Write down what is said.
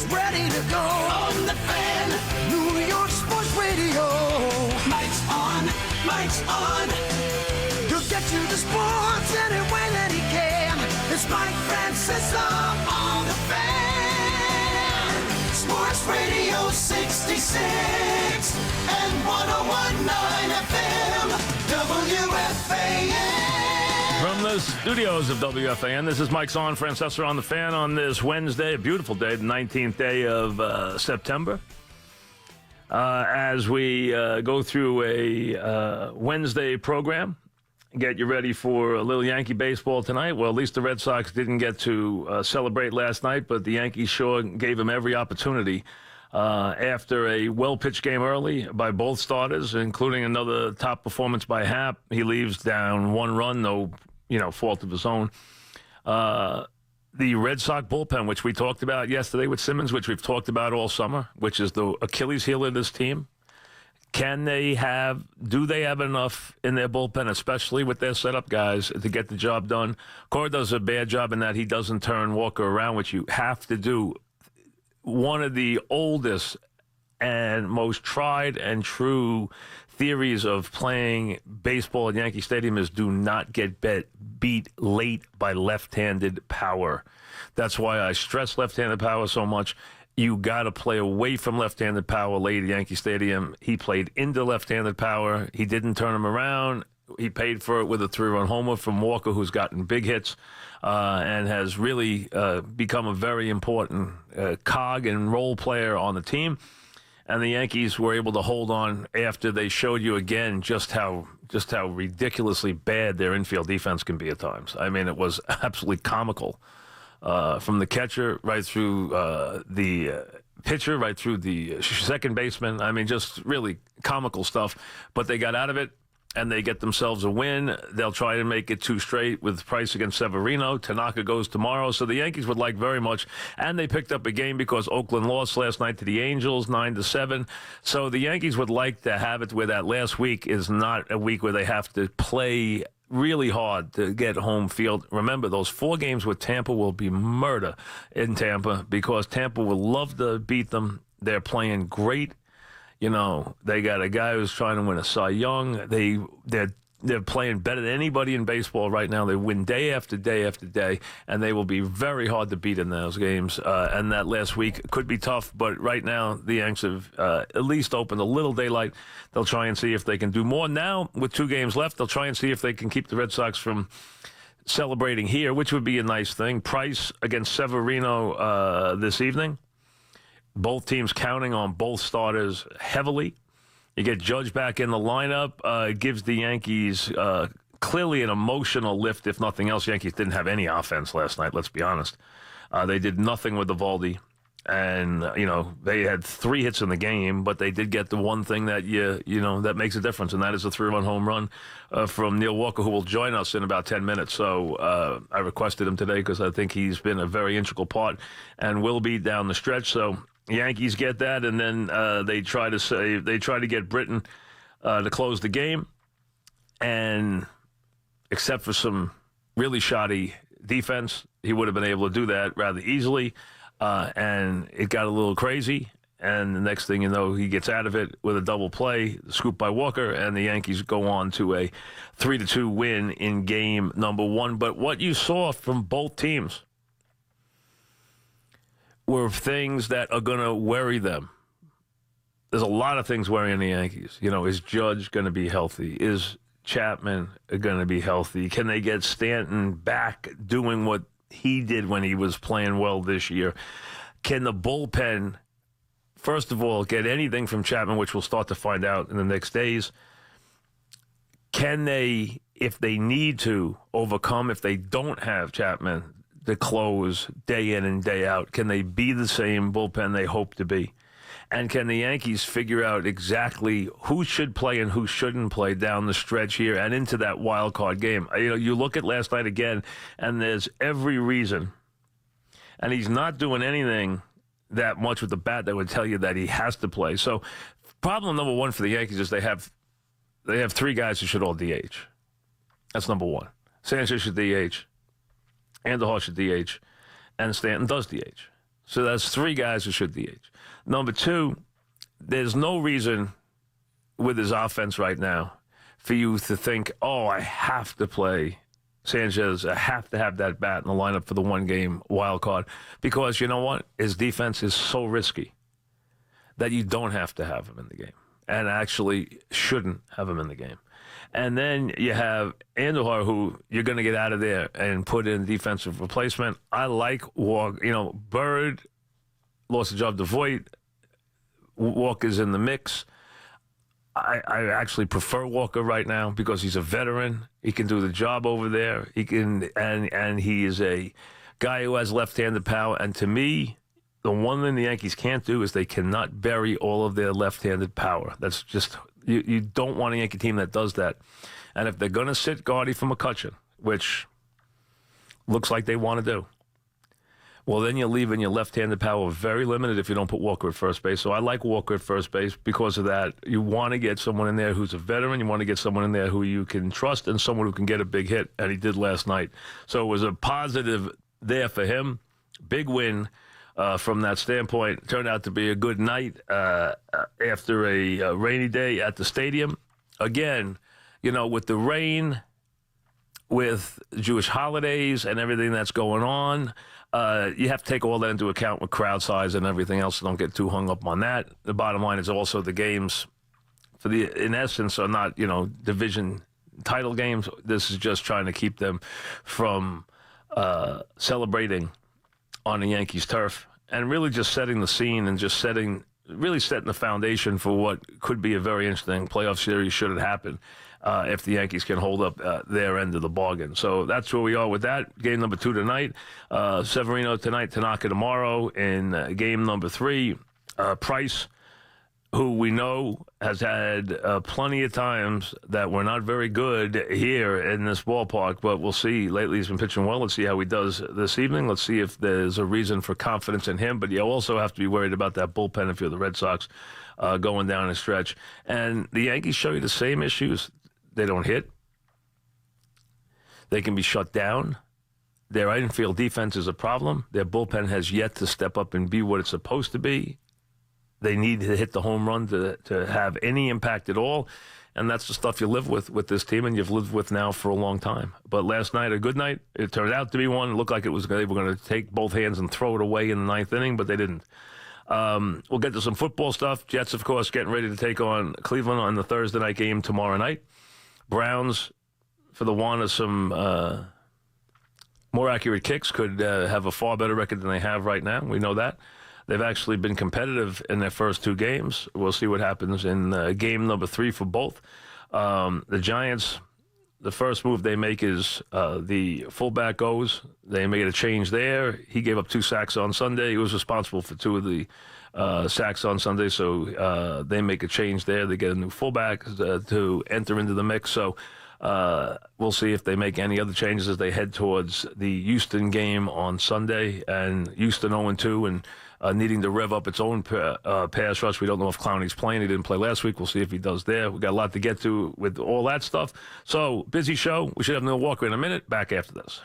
is ready to go. On the Fan, New York Sports Radio. Mike's on, Mike's on. He'll get you the sports any way that he can. It's Mike Francesa on the Fan. Sports Radio 66 and 101.9 FM, WFAN. From the studios of WFAN, this is Mike's on Francesa on the Fan on this Wednesday, a beautiful day, the 19th day of September. As we go through a Wednesday program, get you ready for a little Yankee baseball tonight. Well, at least the Red Sox didn't get to celebrate last night, but the Yankees sure gave them every opportunity. After a well-pitched game early by both starters, including another top performance by Happ, he leaves down one run, no fault of his own. The Red Sox bullpen, which we talked about yesterday with Simmons, which we've talked about all summer, which is the Achilles heel of this team. Do they have enough in their bullpen, especially with their setup guys, to get the job done? Cora does a bad job in that he doesn't turn Walker around, which you have to do. One of the oldest and most tried and true theories of playing baseball at Yankee Stadium is do not get beat late by left-handed power. That's why I stress left-handed power so much. You got to play away from left-handed power late at Yankee Stadium. He played into left-handed power. He didn't turn him around. He paid for it with a 3-run homer from Walker, who's gotten big hits and has really become a very important cog and role player on the team. And the Yankees were able to hold on after they showed you again just how ridiculously bad their infield defense can be at times. I mean, it was absolutely comical. From the catcher right through the pitcher, right through the second baseman. I mean, just really comical stuff. But they got out of it, and they get themselves a win. They'll try to make it 2 straight with Price against Severino. Tanaka goes tomorrow. So the Yankees would like very much. And they picked up a game because Oakland lost last night to the Angels, 9-7. So the Yankees would like to have it where that last week is not a week where they have to play really hard to get home field. Remember, those 4 games with Tampa will be murder in Tampa because Tampa will love to beat them. They're playing great. They got a guy who's trying to win a Cy Young. They're playing better than anybody in baseball right now. They win day after day after day, and they will be very hard to beat in those games. And that last week could be tough, but right now the Yanks have at least opened a little daylight. They'll try and see if they can do more. Now, with 2 games left, they'll try and see if they can keep the Red Sox from celebrating here, which would be a nice thing. Price against Severino this evening. Both teams counting on both starters heavily. You get Judge back in the lineup. It gives the Yankees clearly an emotional lift, if nothing else. Yankees didn't have any offense last night, let's be honest. They did nothing with Eovaldi. And, they had 3 hits in the game, but they did get the one thing that, that makes a difference, and that is a 3-run home run from Neil Walker, who will join us in about 10 minutes. So I requested him today because I think he's been a very integral part and will be down the stretch. So Yankees get that, and then they try to get Britton to close the game. And except for some really shoddy defense, he would have been able to do that rather easily. And it got a little crazy, and the next thing you know, he gets out of it with a double play, scoop by Walker, and the Yankees go on to a 3-2 win in game number 1. But what you saw from both teams were things that are going to worry them. There's a lot of things worrying the Yankees. Is Judge going to be healthy? Is Chapman going to be healthy? Can they get Stanton back doing what he did when he was playing well this year? Can the bullpen, first of all, get anything from Chapman, which we'll start to find out in the next days? Can they, if they need to, overcome, if they don't have Chapman to close day in and day out, can they be the same bullpen they hope to be? And can the Yankees figure out exactly who should play and who shouldn't play down the stretch here and into that wild card game? You look at last night again, and there's every reason. And he's not doing anything that much with the bat that would tell you that he has to play. So problem number 1 for the Yankees is they have 3 guys who should all DH. That's number 1. Sanchez should DH. Andujar should DH. And Stanton does DH. So that's 3 guys who should DH. Number 2, there's no reason with his offense right now for you to think, oh, I have to play Sanchez. I have to have that bat in the lineup for the 1-game wild card. Because you know what? His defense is so risky that you don't have to have him in the game. And actually shouldn't have him in the game. And then you have Andujar, who you're going to get out of there and put in defensive replacement. I like Walker. You know, Bird lost a job to Voit. Walker's in the mix. I actually prefer Walker right now because he's a veteran. He can do the job over there. He can, and he is a guy who has left-handed power. And to me, the one thing the Yankees can't do is they cannot bury all of their left-handed power. That's just, you don't want a Yankee team that does that. And if they're going to sit Gardy for McCutcheon, which looks like they want to do, well, then you're leaving your left-handed power very limited if you don't put Walker at first base. So I like Walker at first base because of that. You want to get someone in there who's a veteran. You want to get someone in there who you can trust and someone who can get a big hit, and he did last night. So it was a positive there for him. Big win from that standpoint. Turned out to be a good night after a rainy day at the stadium. Again, you know, with the rain, with Jewish holidays and everything that's going on, you have to take all that into account with crowd size and everything else. So don't get too hung up on that. The bottom line is also the games, in essence, are not, you know, division title games. This is just trying to keep them from celebrating on the Yankees turf and really just setting the scene and just setting the foundation for what could be a very interesting playoff series should it happen. If the Yankees can hold up their end of the bargain. So that's where we are with that. Game number 2 tonight. Severino tonight, Tanaka tomorrow. In game number 3, Price, who we know has had plenty of times that were not very good here in this ballpark, but we'll see. Lately he's been pitching well. Let's see how he does this evening. Let's see if there's a reason for confidence in him. But you also have to be worried about that bullpen if you're the Red Sox going down a stretch. And the Yankees show you the same issues. They don't hit. They can be shut down. Their infield defense is a problem. Their bullpen has yet to step up and be what it's supposed to be. They need to hit the home run to have any impact at all. And that's the stuff you live with this team, and you've lived with now for a long time. But last night, a good night. It turned out to be one. It looked like they were going to take both hands and throw it away in the 9th inning, but they didn't. We'll get to some football stuff. Jets, of course, getting ready to take on Cleveland on the Thursday night game tomorrow night. Browns, for the want of some more accurate kicks, could have a far better record than they have right now. We know that. They've actually been competitive in their first 2 games. We'll see what happens in game number 3 for both. The Giants, the first move they make is the fullback goes. They made a change there. He gave up 2 sacks on Sunday. He was responsible for 2 of the sacks on Sunday, so they make a change there. They get a new fullback to enter into the mix. So we'll see if they make any other changes as they head towards the Houston game on Sunday. And Houston 0-2 and needing to rev up its own pass rush. We don't know if Clowney's playing. He didn't play last week. We'll see if he does there. We've got a lot to get to with all that stuff. So, busy show. We should have Neil Walker in a minute. Back after this.